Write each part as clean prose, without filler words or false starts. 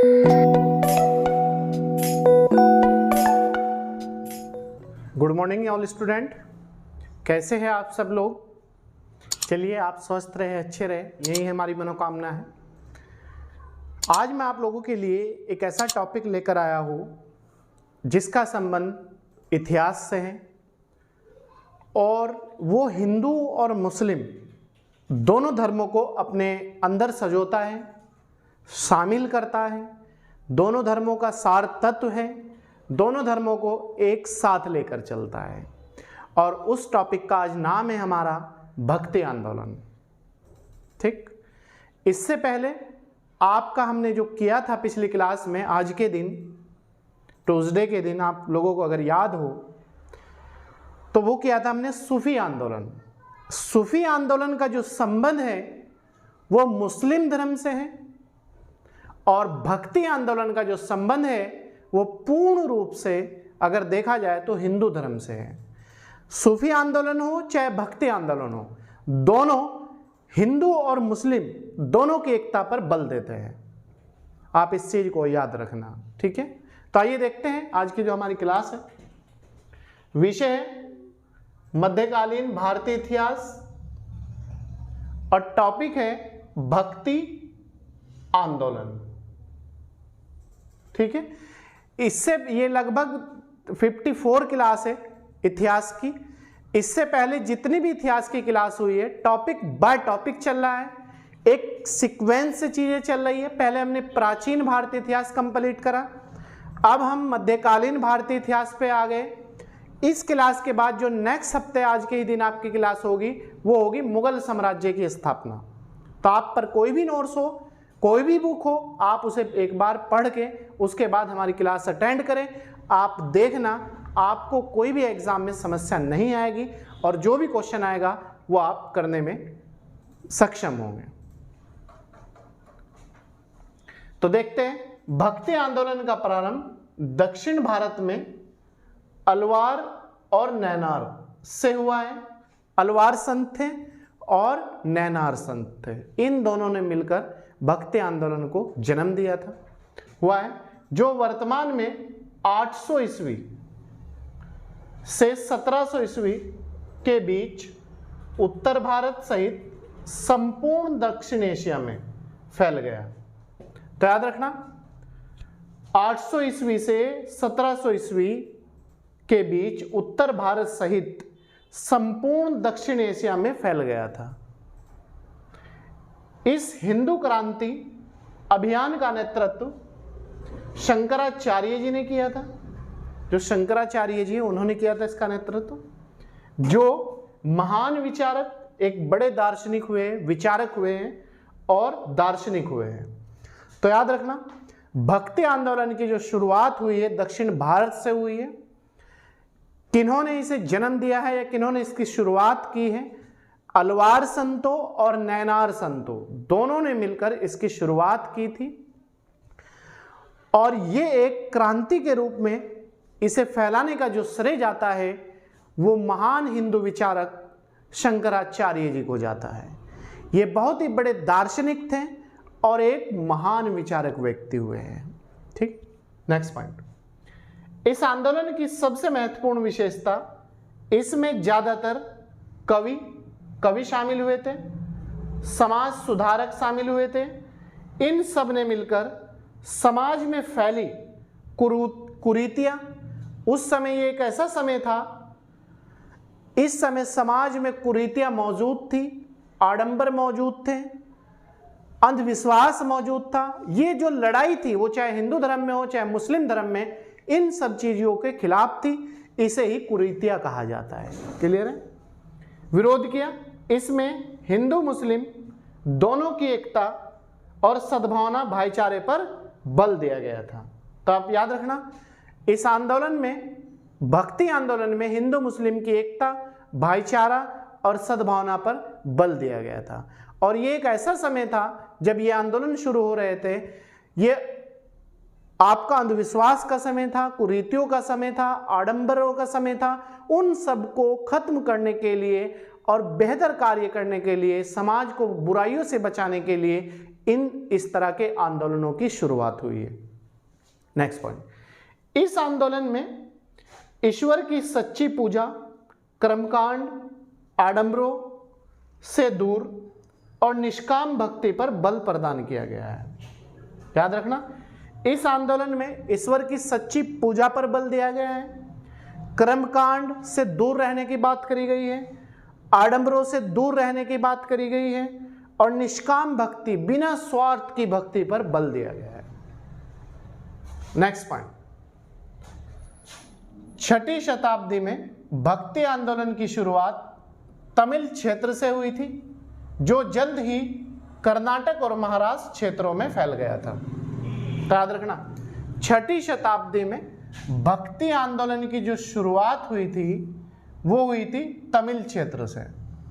Good morning all student, कैसे हैं आप सब लोग। चलिए, आप स्वस्थ रहे, अच्छे रहे, यही हमारी मनोकामना है। आज मैं आप लोगों के लिए एक ऐसा टॉपिक लेकर आया हूँ जिसका संबंध इतिहास से है और वो हिंदू और मुस्लिम दोनों धर्मों को अपने अंदर सजोता है, शामिल करता है। दोनों धर्मों का सार तत्व है, दोनों धर्मों को एक साथ लेकर चलता है। और उस टॉपिक का आज नाम है हमारा भक्ति आंदोलन। ठीक, इससे पहले आपका हमने जो किया था पिछली क्लास में, आज के दिन ट्यूसडे के दिन आप लोगों को अगर याद हो तो वो किया था हमने सूफी आंदोलन। सूफी आंदोलन का जो संबंध है वो मुस्लिम धर्म से है और भक्ति आंदोलन का जो संबंध है वो पूर्ण रूप से अगर देखा जाए तो हिंदू धर्म से है। सूफी आंदोलन हो चाहे भक्ति आंदोलन हो, दोनों हिंदू और मुस्लिम दोनों की एकता पर बल देते हैं। आप इस चीज को याद रखना, ठीक है। तो आइए देखते हैं आज की जो हमारी क्लास है। विषय है मध्यकालीन भारतीय इतिहास और टॉपिक है भक्ति आंदोलन, ठीक है। इससे ये लगभग 54 क्लास है इतिहास की। इससे पहले जितनी भी इतिहास की क्लास हुई है, टॉपिक बाय टॉपिक चल रहा है, एक सीक्वेंस से चीजें चल रही है। पहले हमने प्राचीन भारतीय इतिहास कंप्लीट करा, अब हम मध्यकालीन भारतीय इतिहास पे आ गए। इस क्लास के बाद जो नेक्स्ट हफ्ते आज के ही दिन आपकी क्लास होगी वो होगी मुगल साम्राज्य की स्थापना। तो आप पर कोई भी नोट्स हो, कोई भी बुक हो, आप उसे एक बार पढ़ के उसके बाद हमारी क्लास अटेंड करें। आप देखना, आपको कोई भी एग्जाम में समस्या नहीं आएगी और जो भी क्वेश्चन आएगा वो आप करने में सक्षम होंगे। तो देखते हैं, भक्ति आंदोलन का प्रारंभ दक्षिण भारत में अलवार और नैनार से हुआ है। अलवार संत थे और नैनार संत थे, इन दोनों ने मिलकर भक्ति आंदोलन को जन्म दिया था, हुआ है, जो वर्तमान में 800 ईस्वी से 1700 ईस्वी के बीच उत्तर भारत सहित संपूर्ण दक्षिण एशिया में फैल गया। तो याद रखना, 800 ईस्वी से 1700 ईस्वी के बीच उत्तर भारत सहित संपूर्ण दक्षिण एशिया में फैल गया था। इस हिंदू क्रांति अभियान का नेतृत्व शंकराचार्य जी ने किया था। जो शंकराचार्य जी उन्होंने किया था इसका नेतृत्व, जो महान विचारक, एक बड़े दार्शनिक हुए, विचारक हुए हैं और दार्शनिक हुए हैं। तो याद रखना, भक्ति आंदोलन की जो शुरुआत हुई है दक्षिण भारत से हुई है। किन्होंने इसे जन्म दिया है या किन्होंने इसकी शुरुआत की है? अलवार संतों और नैनार संतों दोनों ने मिलकर इसकी शुरुआत की थी और ये एक क्रांति के रूप में इसे फैलाने का जो श्रेय जाता है वो महान हिंदू विचारक शंकराचार्य जी को जाता है। ये बहुत ही बड़े दार्शनिक थे और एक महान विचारक व्यक्ति हुए हैं, ठीक। नेक्स्ट पॉइंट, इस आंदोलन की सबसे महत्वपूर्ण विशेषता, इसमें ज्यादातर कवि शामिल हुए थे, समाज सुधारक शामिल हुए थे। इन सब ने मिलकर समाज में फैली कुरीतियां, उस समय ये एक ऐसा समय था, इस समय समाज में कुरीतियां मौजूद थी, आडंबर मौजूद थे, अंधविश्वास मौजूद था। ये जो लड़ाई थी वो चाहे हिंदू धर्म में हो चाहे मुस्लिम धर्म में, इन सब चीजों के खिलाफ थी। इसे ही कुरीतियां कहा जाता है। क्लियर है? विरोध किया। इसमें हिंदू मुस्लिम दोनों की एकता और सद्भावना, भाईचारे पर बल दिया गया था। तो आप याद रखना, इस आंदोलन में, भक्ति आंदोलन में हिंदू मुस्लिम की एकता, भाईचारा और सद्भावना पर बल दिया गया था। और ये एक ऐसा समय था जब ये आंदोलन शुरू हो रहे थे, ये आपका अंधविश्वास का समय था, कुरीतियों का समय था, आडंबरों का समय था। उन सबको खत्म करने के लिए और बेहतर कार्य करने के लिए, समाज को बुराइयों से बचाने के लिए इस तरह के आंदोलनों की शुरुआत हुई है। नेक्स्ट पॉइंट, इस आंदोलन में ईश्वर की सच्ची पूजा, कर्मकांड, आडंबरों से दूर और निष्काम भक्ति पर बल प्रदान किया गया है। याद रखना, इस आंदोलन में ईश्वर की सच्ची पूजा पर बल दिया गया है, कर्मकांड से दूर रहने की बात करी गई है, आडंबरों से दूर रहने की बात करी गई है और निष्काम भक्ति, बिना स्वार्थ की भक्ति पर बल दिया गया है। नेक्स्ट पॉइंट, 6ठी शताब्दी में भक्ति आंदोलन की शुरुआत तमिल क्षेत्र से हुई थी, जो जल्द ही कर्नाटक और महाराष्ट्र क्षेत्रों में फैल गया था। तो याद रखना, 6ठी शताब्दी में भक्ति आंदोलन की जो शुरुआत हुई थी वो हुई थी तमिल क्षेत्र से।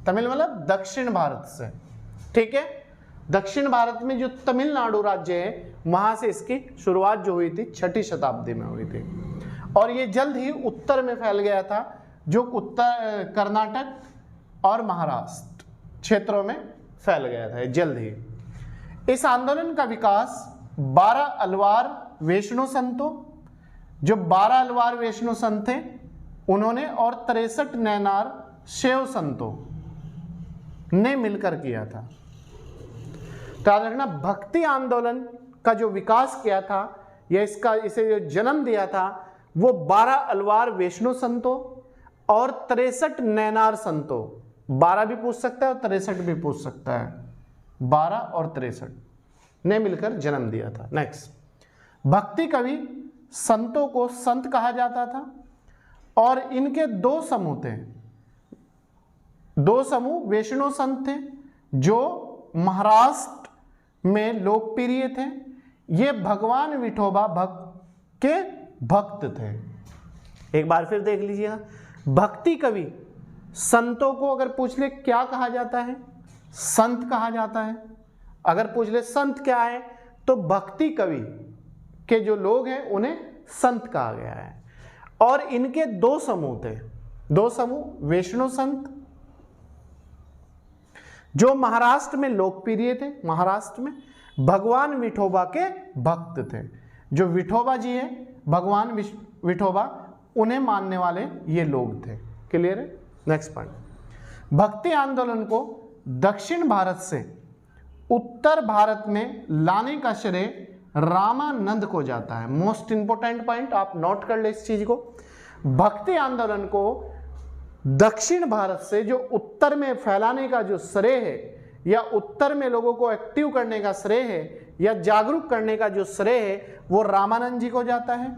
तमिल मतलब दक्षिण भारत से, ठीक है। दक्षिण भारत में जो तमिलनाडु राज्य है वहां से इसकी शुरुआत जो हुई थी 6ठी शताब्दी में हुई थी और ये जल्द ही उत्तर में फैल गया था, जो उत्तर कर्नाटक और महाराष्ट्र क्षेत्रों में फैल गया था जल्द ही। इस आंदोलन का विकास 12 अलवार वैष्णव संतों, जो 12 अलवार वैष्णव संत थे उन्होंने, और 63 नैनार शैव संतों ने मिलकर किया था। तो याद रखना, भक्ति आंदोलन का जो विकास किया था या इसे जो जन्म दिया था वो 12 अलवार वैष्णव संतों और 63 नैनार संतों, 12 भी पूछ सकता है और 63 भी पूछ सकता है, 12 और 63 ने मिलकर जन्म दिया था। नेक्स्ट, भक्ति कवि संतों को संत कहा जाता था और इनके 2 समूह थे। 2 समूह वैष्णव संत थे जो महाराष्ट्र में लोकप्रिय थे। ये भगवान विठोबा के भक्त थे। एक बार फिर देख लीजिएगा, भक्ति कवि संतों को अगर पूछ ले क्या कहा जाता है, संत कहा जाता है। अगर पूछ ले संत क्या है तो भक्ति कवि के जो लोग हैं उन्हें संत कहा गया है। और इनके 2 समूह थे, 2 समूह वैष्णव संत जो महाराष्ट्र में लोकप्रिय थे, महाराष्ट्र में भगवान विठोबा के भक्त थे। जो विठोबा जी है, भगवान विठोबा, उन्हें मानने वाले ये लोग थे। क्लियर है? नेक्स्ट पॉइंट, भक्ति आंदोलन को दक्षिण भारत से उत्तर भारत में लाने का श्रेय रामानंद को जाता है। मोस्ट इंपोर्टेंट पॉइंट, आप नोट कर ले इस चीज को। भक्ति आंदोलन को दक्षिण भारत से जो उत्तर में फैलाने का जो श्रेय है या उत्तर में लोगों को एक्टिव करने का श्रेय है या जागरूक करने का जो श्रेय है वो रामानंद जी को जाता है।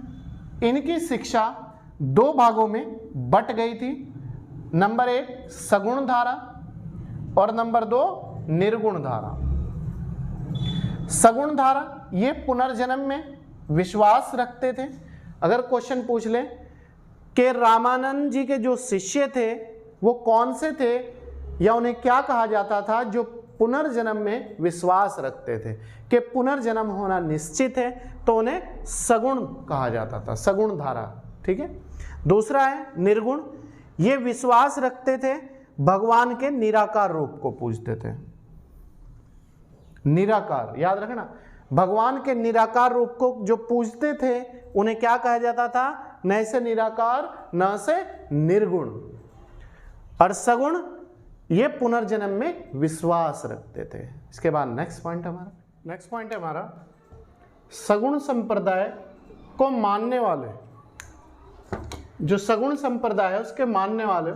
इनकी शिक्षा 2 भागों में बट गई थी। नंबर 1 सगुण धारा और नंबर 2 निर्गुण धारा। सगुण धारा ये पुनर्जन्म में विश्वास रखते थे। अगर क्वेश्चन पूछ ले कि रामानंद जी के जो शिष्य थे वो कौन से थे या उन्हें क्या कहा जाता था, जो पुनर्जन्म में विश्वास रखते थे कि पुनर्जन्म होना निश्चित है, तो उन्हें सगुण कहा जाता था, सगुण धारा। ठीक है। दूसरा है निर्गुण, ये विश्वास रखते थे, भगवान के निराकार रूप को पूजते थे। निराकार, याद रखना, भगवान के निराकार रूप को जो पूजते थे उन्हें क्या कहा जाता था, न से निराकार न से निर्गुण। और सगुण ये पुनर्जन्म में विश्वास रखते थे। इसके बाद नेक्स्ट पॉइंट है हमारा सगुण संप्रदाय को मानने वाले, जो सगुण संप्रदाय है उसके मानने वाले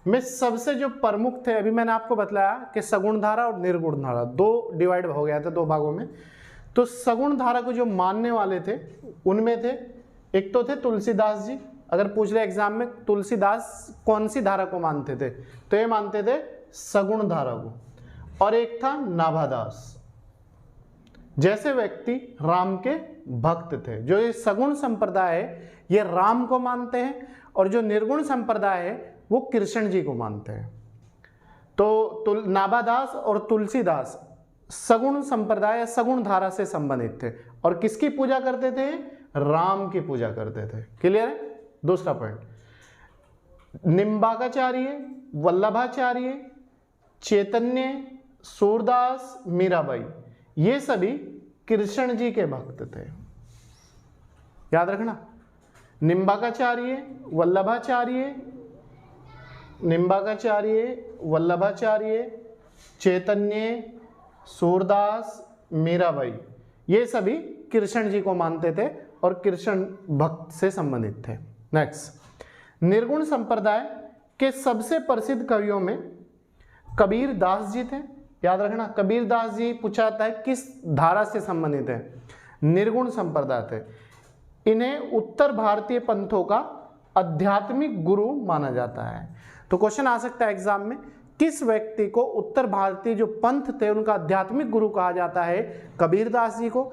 में सबसे जो प्रमुख थे, अभी मैंने आपको बताया कि सगुण धारा और निर्गुण धारा 2 डिवाइड हो गया था 2 भागों में। तो सगुण धारा को जो मानने वाले थे उनमें थे, एक तो थे तुलसीदास जी। अगर पूछ ले एग्जाम में तुलसीदास कौन सी धारा को मानते थे, तो ये मानते थे सगुण धारा को। और एक था नाभादास। जैसे व्यक्ति राम के भक्त थे। जो ये सगुण संप्रदाय है ये राम को मानते हैं और जो निर्गुण संप्रदाय है वो कृष्ण जी को मानते हैं। तो नाभादास और तुलसीदास सगुण संप्रदाय, सगुण धारा से संबंधित थे और किसकी पूजा करते थे, राम की पूजा करते थे। क्लियर है? दूसरा पॉइंट, निम्बाकाचार्य, वल्लभाचार्य, चैतन्य, सूरदास, मीराबाई, ये सभी कृष्ण जी के भक्त थे। याद रखना, निम्बाकाचार्य, वल्लभाचार्य, चैतन्य, सूरदास, मीराबाई, ये सभी कृष्ण जी को मानते थे और कृष्ण भक्त से संबंधित थे। नेक्स्ट, निर्गुण संप्रदाय के सबसे प्रसिद्ध कवियों में कबीर दास जी थे। याद रखना, कबीर दास जी पूछा जाता है किस धारा से संबंधित है, निर्गुण संप्रदाय थे। इन्हें उत्तर भारतीय पंथों का आध्यात्मिक गुरु माना जाता है। तो क्वेश्चन आ सकता है एग्जाम में, किस व्यक्ति को उत्तर भारतीय जो पंथ थे उनका आध्यात्मिक गुरु कहा जाता है? कबीर दास जी को।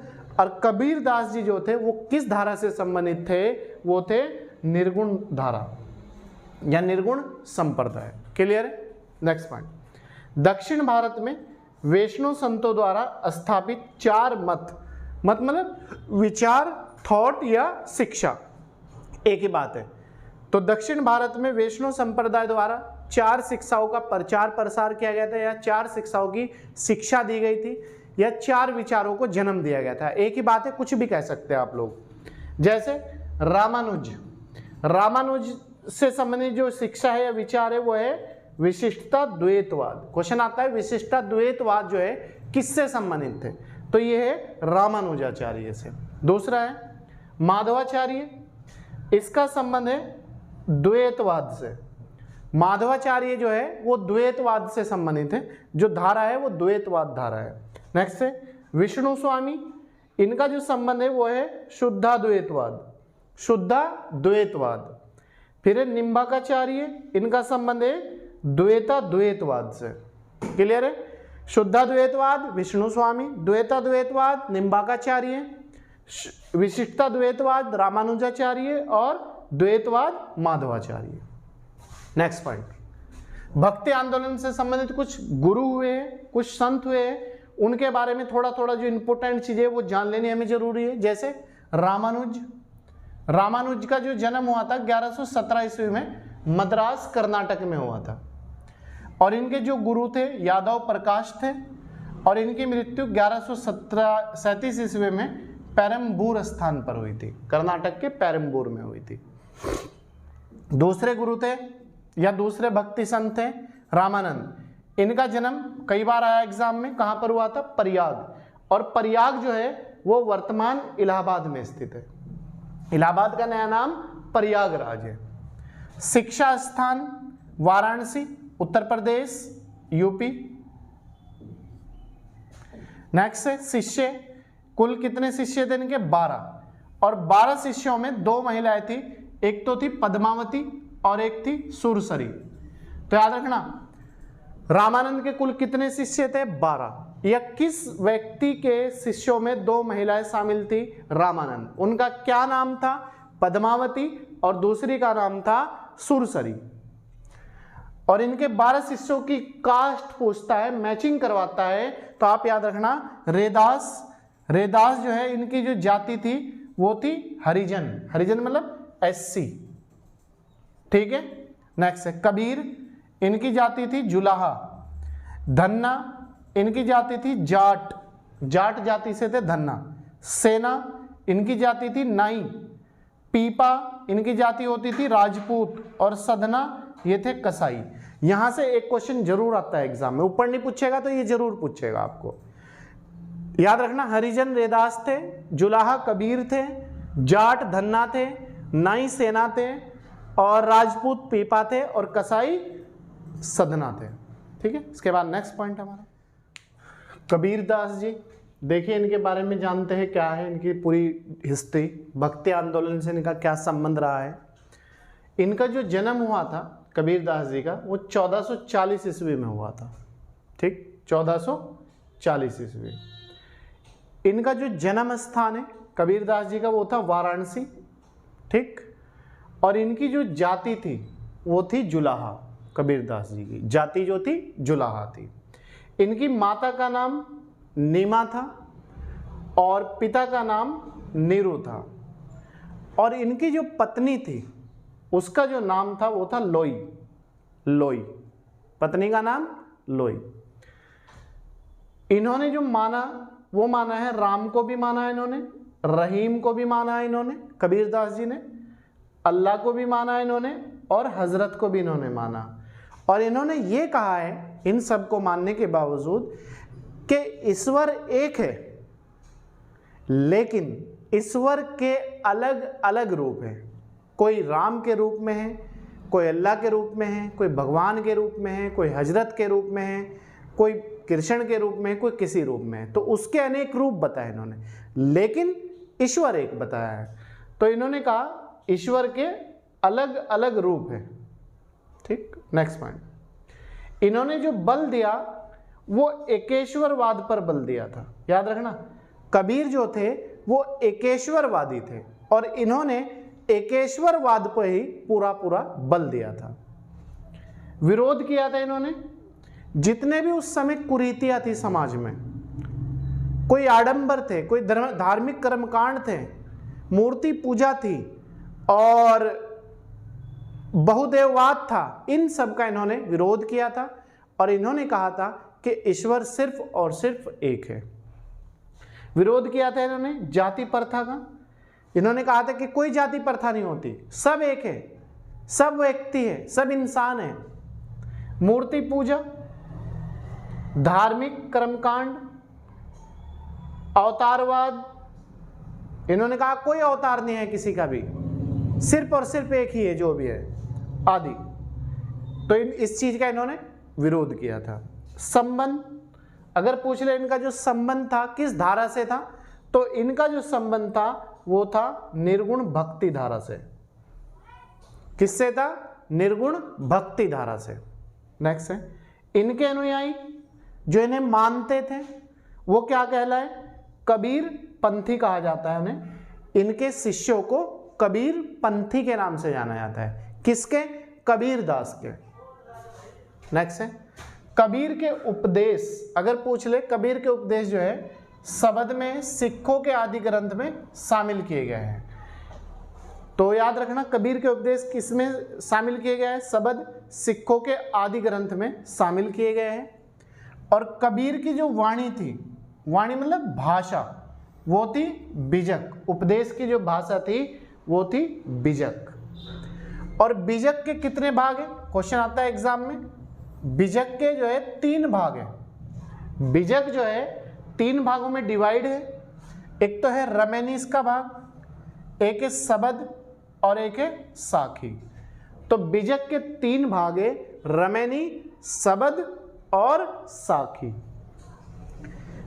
और कबीर दास जी जो थे वो किस धारा से संबंधित थे? वो थे निर्गुण धारा या निर्गुण संप्रदाय। क्लियर है? नेक्स्ट पॉइंट, दक्षिण भारत में वैष्णव संतों द्वारा स्थापित 4 मत मतलब विचार, थॉट या शिक्षा, एक ही बात है। तो दक्षिण भारत में वैष्णव संप्रदाय द्वारा 4 शिक्षाओं का प्रचार प्रसार किया गया था, या 4 शिक्षाओं की शिक्षा दी गई थी, या 4 विचारों को जन्म दिया गया था। एक ही बात है, कुछ भी कह सकते हैं आप लोग। जैसे रामानुज से संबंधित जो शिक्षा है या विचार है वो है विशिष्टता द्वैतवाद। क्वेश्चन आता है विशिष्टता द्वैतवाद जो है किससे संबंधित थे? तो ये है रामानुजाचार्य से। दूसरा है माधवाचार्य, इसका संबंध है द्वैतवाद से। माधवाचार्य जो है वो द्वैतवाद से संबंधित है, जो धारा है वो द्वैतवाद धारा है। नेक्स्ट है विष्णु स्वामी, इनका जो संबंध है वो है शुद्धाद्वैतवाद। फिर है निम्बाकाचार्य, इनका संबंध है द्वैतवाद से। क्लियर है? शुद्धाद्वैतवाद विष्णु स्वामी, द्वैतवाद निम्बाकाचार्य, विशिष्टता द्वैतवाद रामानुजाचार्य और द्वैतवाद माधवाचार्य। नेक्स्ट पॉइंट, भक्ति आंदोलन से संबंधित कुछ गुरु हुए हैं, कुछ संत हुए हैं, उनके बारे में थोड़ा थोड़ा जो इंपॉर्टेंट चीजें वो जान लेनी हमें जरूरी है। जैसे रामानुज का जो जन्म हुआ था 1117 ईस्वी में मद्रास कर्नाटक में हुआ था, और इनके जो गुरु थे यादव प्रकाश थे, और इनकी मृत्यु 1137 ईस्वी में पेरम्बूर स्थान पर हुई थी, कर्नाटक के पेरम्बूर में हुई थी। दूसरे गुरु थे या दूसरे भक्ति संत थे रामानंद। इनका जन्म कई बार आया एग्जाम में, कहां पर हुआ था? प्रयाग। और प्रयाग जो है वो वर्तमान इलाहाबाद में स्थित है। इलाहाबाद का नया नाम प्रयागराज है। शिक्षा स्थान वाराणसी, उत्तर प्रदेश, यूपी। नेक्स्ट है शिष्य, कुल कितने शिष्य थे इनके? 12, और 12 शिष्यों में 2 महिलाएं थी, एक तो थी पद्मावती और एक थी सुरसरी। तो याद रखना, रामानंद के कुल कितने शिष्य थे? 12। या किस व्यक्ति के शिष्यों में 2 महिलाएं शामिल थी? रामानंद। उनका क्या नाम था? पद्मावती, और दूसरी का नाम था सुरसरी। और इनके 12 शिष्यों की कास्ट पूछता है, मैचिंग करवाता है, तो आप याद रखना रेदास जो है इनकी जो जाति थी वो थी हरिजन मतलब SC। ठीक है? नेक्स्ट है कबीर, इनकी जाति थी जुलाहा। धन्ना, इनकी जाति थी जाट जाति से थे धन्ना। सेना, इनकी जाति थी नाई। पीपा, इनकी जाति होती थी राजपूत। और सधना, ये थे कसाई। यहां से एक क्वेश्चन जरूर आता है एग्जाम में, ऊपर नहीं पूछेगा तो ये जरूर पूछेगा आपको। याद रखना, हरिजन रेदास थे, जुलाहा कबीर थे, जाट धन्ना थे, नाई सेना थे, और राजपूत पीपा थे, और कसाई सधना थे। ठीक है? इसके बाद नेक्स्ट पॉइंट हमारा कबीर दास जी। देखिए इनके बारे में जानते हैं, क्या है इनकी पूरी हिस्ट्री, भक्ति आंदोलन से इनका क्या संबंध रहा है। इनका जो जन्म हुआ था कबीर दास जी का वो 1440 ईस्वी में हुआ था। ठीक, 1440 ईस्वी। इनका जो जन्म स्थान है कबीर दास जी का वो था वाराणसी। ठीक, और इनकी जो जाति थी वो थी जुलाहा। कबीर दास जी की जाति जो थी जुलाहा थी। इनकी माता का नाम नीमा था और पिता का नाम नीरू था, और इनकी जो पत्नी थी उसका जो नाम था वो था लोई। पत्नी का नाम लोई। इन्होंने जो माना वो माना है, राम को भी माना है इन्होंने, रहीम को भी माना है इन्होंने, कबीरदास जी ने अल्लाह को भी माना है इन्होंने, और हजरत को भी इन्होंने माना। और इन्होंने ये कहा है इन सब को मानने के बावजूद कि ईश्वर एक है, लेकिन ईश्वर के अलग अलग रूप हैं। कोई राम के रूप में है, कोई अल्लाह के रूप में है, कोई भगवान के रूप में है, कोई हजरत के रूप में है, कोई कृष्ण के रूप में है, कोई किसी रूप में है। तो उसके अनेक रूप बताए इन्होंने, लेकिन ईश्वर एक बताया है। तो इन्होंने कहा ईश्वर के अलग अलग रूप है। ठीक, नेक्स्ट पॉइंट, इन्होंने जो बल दिया वो एकेश्वरवाद पर बल दिया था। याद रखना, कबीर जो थे वो एकेश्वरवादी थे और इन्होंने एकेश्वरवाद पर ही पूरा पूरा बल दिया था। विरोध किया था इन्होंने जितने भी उस समय कुरीतियां थी समाज में, कोई आडंबर थे, कोई धार्मिक कर्मकांड थे, मूर्ति पूजा थी और बहुदेववाद था, इन सब का इन्होंने विरोध किया था। और इन्होंने कहा था कि ईश्वर सिर्फ और सिर्फ एक है। विरोध किया था इन्होंने जाति प्रथा का। इन्होंने कहा था कि कोई जाति प्रथा नहीं होती, सब एक है, सब व्यक्ति है, सब इंसान है। मूर्ति पूजा, धार्मिक कर्मकांड, अवतारवाद, इन्होंने कहा कोई अवतार नहीं है किसी का भी, सिर्फ और सिर्फ एक ही है जो भी है, आदि। तो इस चीज का इन्होंने विरोध किया था। संबंध, अगर पूछ ले इनका जो संबंध था किस धारा से था, तो इनका जो संबंध था वो था निर्गुण भक्ति धारा से। किससे था? निर्गुण भक्ति धारा से। नेक्स्ट है, इनके अनुयायी जो इन्हें मानते थे वो क्या कहलाए? कबीर पंथी कहा जाता है उन्हें। इनके शिष्यों को कबीर पंथी के नाम से जाना जाता है। किसके? कबीरदास के। नेक्स्ट है, कबीर के उपदेश, अगर पूछ ले कबीर के उपदेश जो है शब्द में सिखों के आदि ग्रंथ में शामिल किए गए हैं। तो याद रखना, कबीर के उपदेश किसमें शामिल किए गए हैं? शब्द सिखों के आदि ग्रंथ में शामिल किए गए हैं। और कबीर की जो वाणी थी, वाणी मतलब भाषा, वो थी बीजक। उपदेश की जो भाषा थी वो थी बीजक। और बीजक के कितने भाग हैं? क्वेश्चन आता है एग्जाम में। बीजक के जो है 3 भाग हैं। बीजक जो है 3 भागों में डिवाइड है। एक तो है रमेनीस का भाग, एक है शब्द और एक है साखी। तो बीजक के 3 भाग है, रमेनी, शब्द और साखी।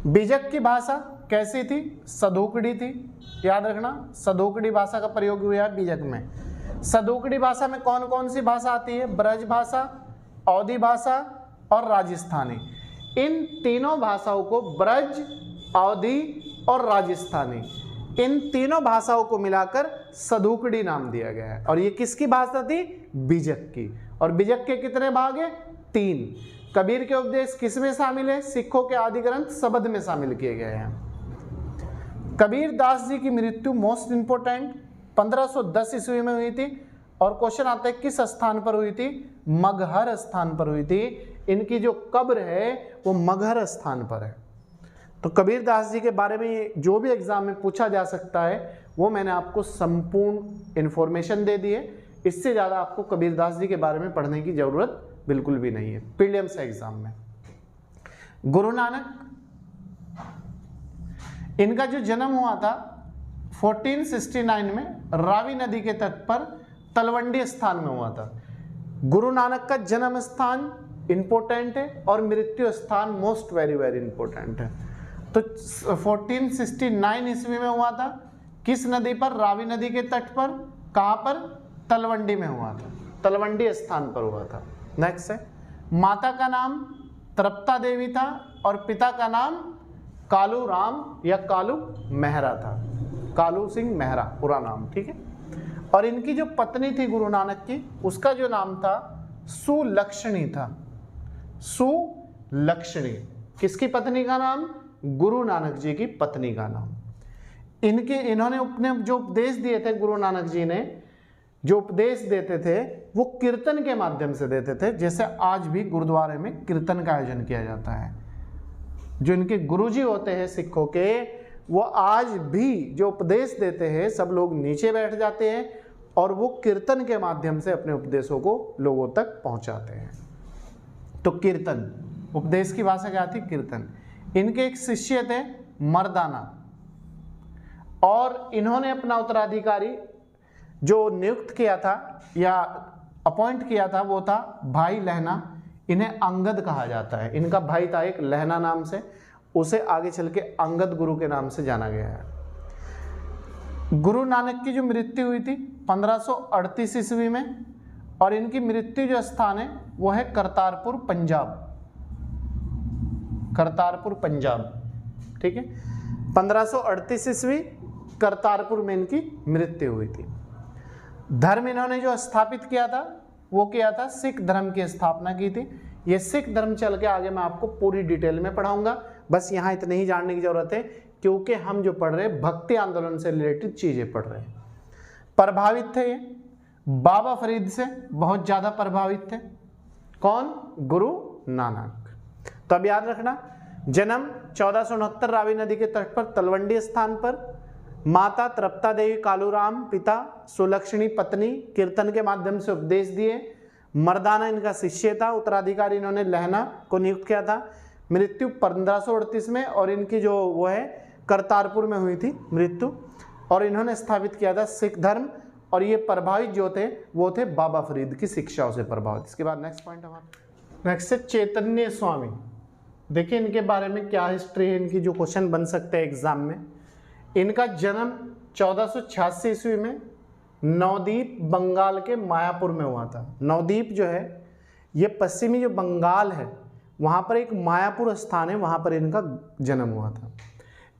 बीजक की भाषा कैसी थी? सदोकड़ी थी। याद रखना, सदोकड़ी भाषा का प्रयोग हुआ है बीजक में। सदोकड़ी भाषा में कौन कौन सी भाषा आती है? ब्रज भाषा, अवधी भाषा और राजस्थानी। इन तीनों भाषाओं को, ब्रज, अवधी और राजस्थानी, इन तीनों भाषाओं को मिलाकर सदोकड़ी नाम दिया गया है। और ये किसकी भाषा थी? बीजक की। और बीजक के कितने भाग हैं? 3। कबीर के उपदेश किस में शामिल है? सिखों के आदि ग्रंथ शब्द में शामिल किए गए हैं। कबीर दास जी की मृत्यु मोस्ट इंपोर्टेंट 1510 ईस्वी में हुई थी। और क्वेश्चन आता है किस स्थान पर हुई थी? मगहर स्थान पर हुई थी। इनकी जो कब्र है वो मगहर स्थान पर है। तो कबीर दास जी के बारे में जो भी एग्जाम में पूछा जा सकता है वो मैंने आपको संपूर्ण इंफॉर्मेशन दे दी है। इससे ज़्यादा आपको कबीर दास जी के बारे में पढ़ने की जरूरत बिल्कुल भी नहीं है प्रीलिम्स एग्जाम में। गुरु नानक, इनका जो जन्म हुआ था 1469 में रावी नदी के तट पर तलवंडी स्थान में हुआ था। गुरु नानक का जन्म स्थान इंपॉर्टेंट है और मृत्यु स्थान मोस्ट वेरी वेरी इंपॉर्टेंट है। तो 1469 ईस्वी में हुआ था। किस नदी पर? रावी नदी के तट पर। कहाँ पर? तलवंडी में हुआ था, तलवंडी स्थान पर हुआ था। नेक्स्ट है, माता का नाम तृप्ता देवी था और पिता का नाम कालू राम या कालू मेहरा था। कालू सिंह मेहरा पूरा नाम, ठीक है। और इनकी जो पत्नी थी गुरु नानक की, उसका जो नाम था सुलक्षणी था। सुलक्षणी किसकी पत्नी का नाम? गुरु नानक जी की पत्नी का नाम। इन्होंने अपने जो उपदेश दिए थे, गुरु नानक जी ने जो उपदेश देते थे वो कीर्तन के माध्यम से देते थे। जैसे आज भी गुरुद्वारे में कीर्तन का आयोजन किया जाता है। जो इनके गुरुजी होते हैं सिखों के, वो आज भी जो उपदेश देते हैं सब लोग नीचे बैठ जाते हैं और वो कीर्तन के माध्यम से अपने उपदेशों को लोगों तक पहुंचाते हैं। तो कीर्तन, उपदेश की भाषा क्या थी? कीर्तन। इनके एक शिष्य थे मर्दाना, और इन्होंने अपना उत्तराधिकारी जो नियुक्त किया था या अपॉइंट किया था वो था भाई लहना। इन्हें अंगद कहा जाता है। इनका भाई था एक लहना नाम से, उसे आगे चल के अंगद गुरु के नाम से जाना गया है। गुरु नानक की जो मृत्यु हुई थी 1538 ईस्वी में, और इनकी मृत्यु जो स्थान है वो है करतारपुर पंजाब। करतारपुर पंजाब, ठीक है। 1538 ईस्वी करतारपुर में इनकी मृत्यु हुई थी। धर्म इन्होंने जो स्थापित किया था वो किया था सिख धर्म की स्थापना की थी। ये सिख धर्म चल के आगे मैं आपको पूरी डिटेल में पढ़ाऊंगा, बस यहाँ इतने ही जानने की जरूरत है क्योंकि हम जो पढ़ रहे हैं भक्ति आंदोलन से रिलेटेड चीजें पढ़ रहे हैं। प्रभावित थे ये बाबा फरीद से, बहुत ज्यादा प्रभावित थे। कौन? गुरु नानक। तो अब याद रखना, जन्म 1469 रावी नदी के तट पर तलवंडी स्थान पर। माता तृप्ता देवी कालूराम, पिता सुलक्षणी पत्नी, कीर्तन के माध्यम से उपदेश दिए। मर्दाना इनका शिष्य था, उत्तराधिकारी इन्होंने लहना को नियुक्त किया था। मृत्यु 1538 में, और इनकी जो वो है करतारपुर में हुई थी मृत्यु, और इन्होंने स्थापित किया था सिख धर्म। और ये प्रभावित जो थे वो थे बाबा फरीद की शिक्षाओं से प्रभावित। इसके बाद नेक्स्ट पॉइंट हमारा नेक्स्ट है चैतन्य स्वामी। देखिए इनके बारे में क्या हिस्ट्री है इनकी, जो क्वेश्चन बन सकते हैं एग्जाम में। इनका जन्म 1486 ईस्वी में नवद्वीप बंगाल के मायापुर में हुआ था। नवद्वीप जो है ये पश्चिमी जो बंगाल है वहाँ पर एक मायापुर स्थान है, वहाँ पर इनका जन्म हुआ था।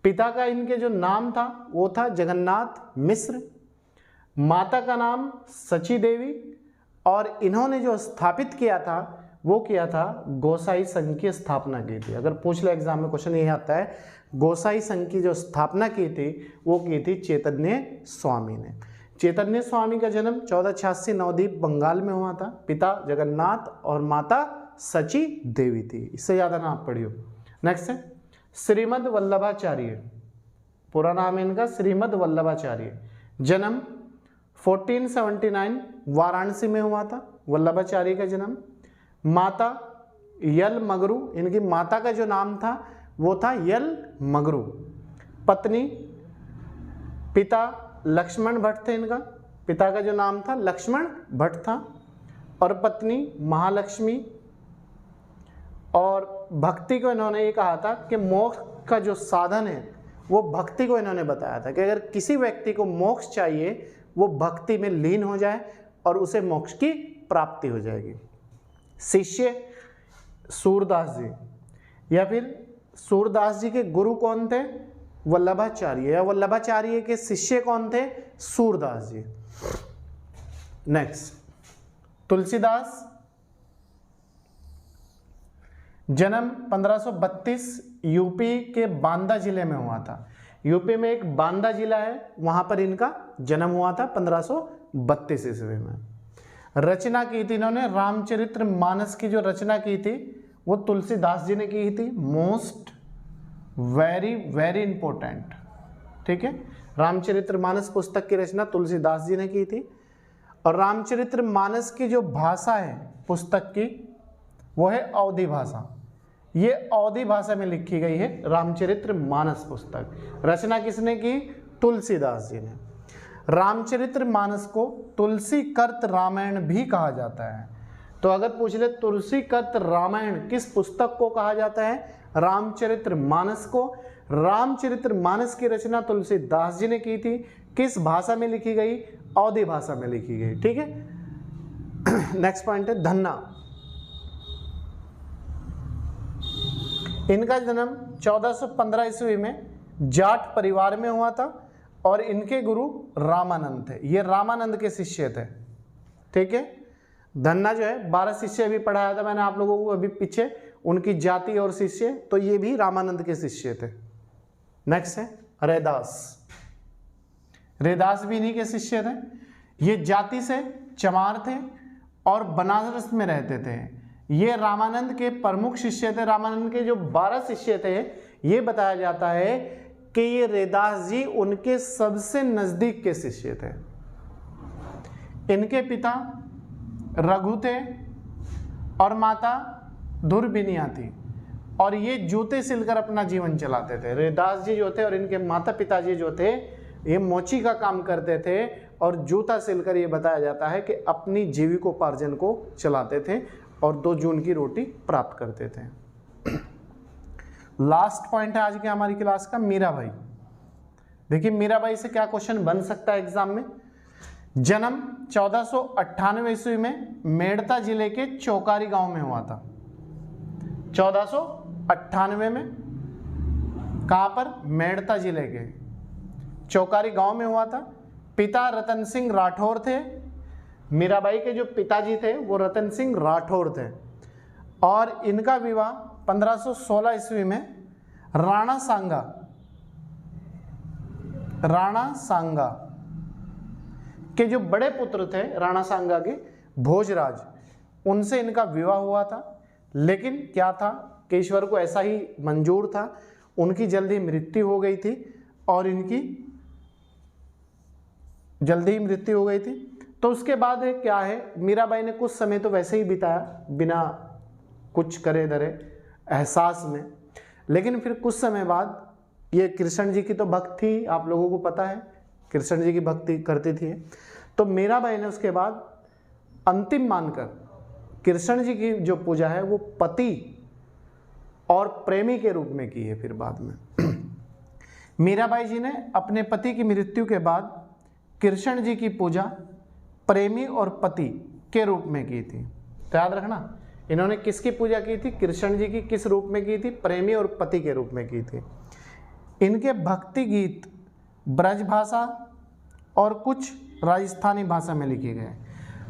पिता का इनके जो नाम था वो था जगन्नाथ मिश्र, माता का नाम सची देवी, और इन्होंने जो स्थापित किया था वो किया था गोसाई संघ की स्थापना की थी। अगर पूछ ले एग्जाम में क्वेश्चन यही आता है, गोसाई संघ की जो स्थापना की थी वो की थी चैतन्य स्वामी ने। चैतन्य स्वामी का जन्म 1486 नवद्वीप बंगाल में हुआ था। पिता जगन्नाथ और माता सची देवी थी। इससे ज़्यादा ना आप पढ़ियो। नेक्स्ट है श्रीमद वल्लभाचार्य। पूरा नाम है इनका श्रीमद वल्लभाचार्य। जन्म 1479 वाराणसी में हुआ था वल्लभाचार्य का जन्म। माता यल मगरू, इनकी माता का जो नाम था वो था यल मगरू। पत्नी, पिता लक्ष्मण भट्ट थे इनका, पिता का जो नाम था लक्ष्मण भट्ट था, और पत्नी महालक्ष्मी। और भक्ति को इन्होंने ये कहा था कि मोक्ष का जो साधन है वो भक्ति को इन्होंने बताया था कि अगर किसी व्यक्ति को मोक्ष चाहिए वो भक्ति में लीन हो जाए और उसे मोक्ष की प्राप्ति हो जाएगी। शिष्य सूरदास जी, या फिर सूरदास जी के गुरु कौन थे? वल्लभाचार्य, या वल्लभाचार्य के शिष्य कौन थे? सूरदास जी। नेक्स्ट तुलसीदास। जन्म 1532 यूपी के बांदा जिले में हुआ था। यूपी में एक बांदा जिला है, वहां पर इनका जन्म हुआ था 1532 ईस्वी में। रचना की थी इन्होंने रामचरित्र मानस की, जो रचना की थी वो तुलसीदास जी ने की थी। मोस्ट वेरी वेरी इंपॉर्टेंट, ठीक है। रामचरित्र मानस पुस्तक की रचना तुलसीदास जी ने की थी। और रामचरित्र मानस की जो भाषा है पुस्तक की वो है अवधी भाषा। ये अवधी भाषा में लिखी गई है रामचरित्र मानस पुस्तक। रचना किसने की? तुलसीदास जी ने। रामचरित्र मानस को तुलसी कर्त रामायण भी कहा जाता है। तो अगर पूछ ले तुलसी कर्त रामायण किस पुस्तक को कहा जाता है? रामचरित्र मानस को। रामचरित्र मानस की रचना तुलसीदास जी ने की थी। किस भाषा में लिखी गई? अवधी भाषा में लिखी गई, ठीक है। नेक्स्ट पॉइंट है धन्ना। इनका जन्म 1415 ईस्वी में जाट परिवार में हुआ था और इनके गुरु रामानंद थे। ये रामानंद के शिष्य थे, ठीक है। धन्ना जो है 12 शिष्य भी पढ़ाया था मैंने आप लोगों को अभी पीछे, उनकी जाति और शिष्य, तो ये भी रामानंद के शिष्य थे। नेक्स्ट है रैदास। रैदास भी इन्हीं के शिष्य थे। ये जाति से चमार थे और बनारस में रहते थे। ये रामानंद के प्रमुख शिष्य थे। रामानंद के जो 12 शिष्य थे, ये बताया जाता है कि ये रैदास जी उनके सबसे नजदीक के शिष्य थे। इनके पिता रघु थे और माता दुर्बिनिया थी, और ये जूते सिलकर अपना जीवन चलाते थे। रैदास जी जो थे और इनके माता पिताजी जो थे, ये मोची का काम करते थे और जूता सिलकर, ये बताया जाता है कि अपनी जीविकोपार्जन को चलाते थे और 2 जून की रोटी प्राप्त करते थे। लास्ट पॉइंट है आज की हमारी क्लास का, मीराबाई। देखिए मीराबाई से क्या क्वेश्चन बन सकता है एग्जाम में। जन्म 1498 ईस्वी में मेड़ता जिले के चौकारी गांव में हुआ था। 1498 में कहां पर? मेड़ता जिले के चौकारी गांव में हुआ था। पिता रतन सिंह राठौर थे। मीराबाई के जो पिताजी थे वो रतन सिंह राठौर थे, और इनका विवाह 1516 ईस्वी में राणा सांगा के जो बड़े पुत्र थे, राणा सांगा के भोजराज, उनसे इनका विवाह हुआ था। लेकिन क्या था कि ईश्वर को ऐसा ही मंजूर था, उनकी जल्दी मृत्यु हो गई थी, और इनकी जल्दी ही मृत्यु हो गई थी। तो उसके बाद क्या है, मीराबाई ने कुछ समय तो वैसे ही बिताया बिना कुछ करे धरे एहसास में, लेकिन फिर कुछ समय बाद ये कृष्ण जी की तो भक्त थी, आप लोगों को पता है कृष्ण जी की भक्ति करती थी। तो मीराबाई ने उसके बाद अंतिम मानकर कृष्ण जी की जो पूजा है वो पति और प्रेमी के रूप में की है। फिर बाद में मीराबाई जी ने अपने पति की मृत्यु के बाद कृष्ण जी की पूजा प्रेमी और पति के रूप में की थी। तो याद रखना, इन्होंने किसकी पूजा की थी? कृष्ण जी की। किस रूप में की थी? प्रेमी और पति के रूप में की थी। इनके भक्ति गीत ब्रज भाषा और कुछ राजस्थानी भाषा में लिखे गए।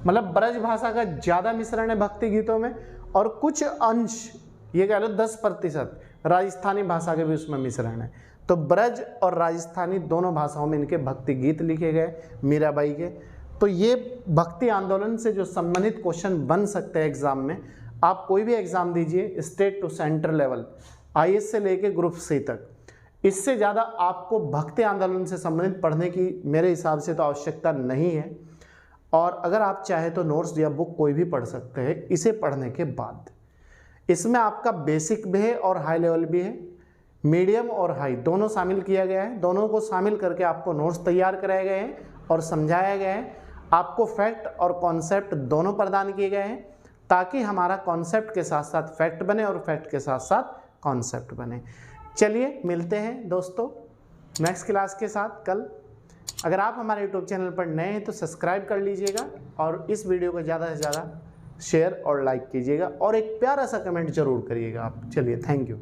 मतलब ब्रज भाषा का ज़्यादा मिश्रण है भक्ति गीतों में, और कुछ अंश, ये कह लो 10% राजस्थानी भाषा के भी उसमें मिश्रण है। तो ब्रज और राजस्थानी दोनों भाषाओं में इनके भक्ति गीत लिखे गए मीराबाई के। तो ये भक्ति आंदोलन से जो संबंधित क्वेश्चन बन सकते हैं एग्जाम में, आप कोई भी एग्जाम दीजिए state to central level, IAS से लेके ग्रुप C तक, इससे ज़्यादा आपको भक्ति आंदोलन से संबंधित पढ़ने की मेरे हिसाब से तो आवश्यकता नहीं है। और अगर आप चाहे तो नोट्स या बुक कोई भी पढ़ सकते हैं इसे पढ़ने के बाद। इसमें आपका बेसिक भी है और हाई लेवल भी है, मीडियम और हाई दोनों शामिल किया गया है। दोनों को शामिल करके आपको नोट्स तैयार कराए गए हैं और समझाया गया है। आपको फैक्ट और कॉन्सेप्ट दोनों प्रदान किए गए हैं, ताकि हमारा कॉन्सेप्ट के साथ साथ फैक्ट बने और फैक्ट के साथ साथ कॉन्सेप्ट बने। चलिए मिलते हैं दोस्तों नेक्स्ट क्लास के साथ कल। अगर आप हमारे YouTube चैनल पर नए हैं तो सब्सक्राइब कर लीजिएगा, और इस वीडियो को ज़्यादा से ज़्यादा शेयर और लाइक कीजिएगा, और एक प्यारा सा कमेंट जरूर करिएगा आप। चलिए, थैंक यू।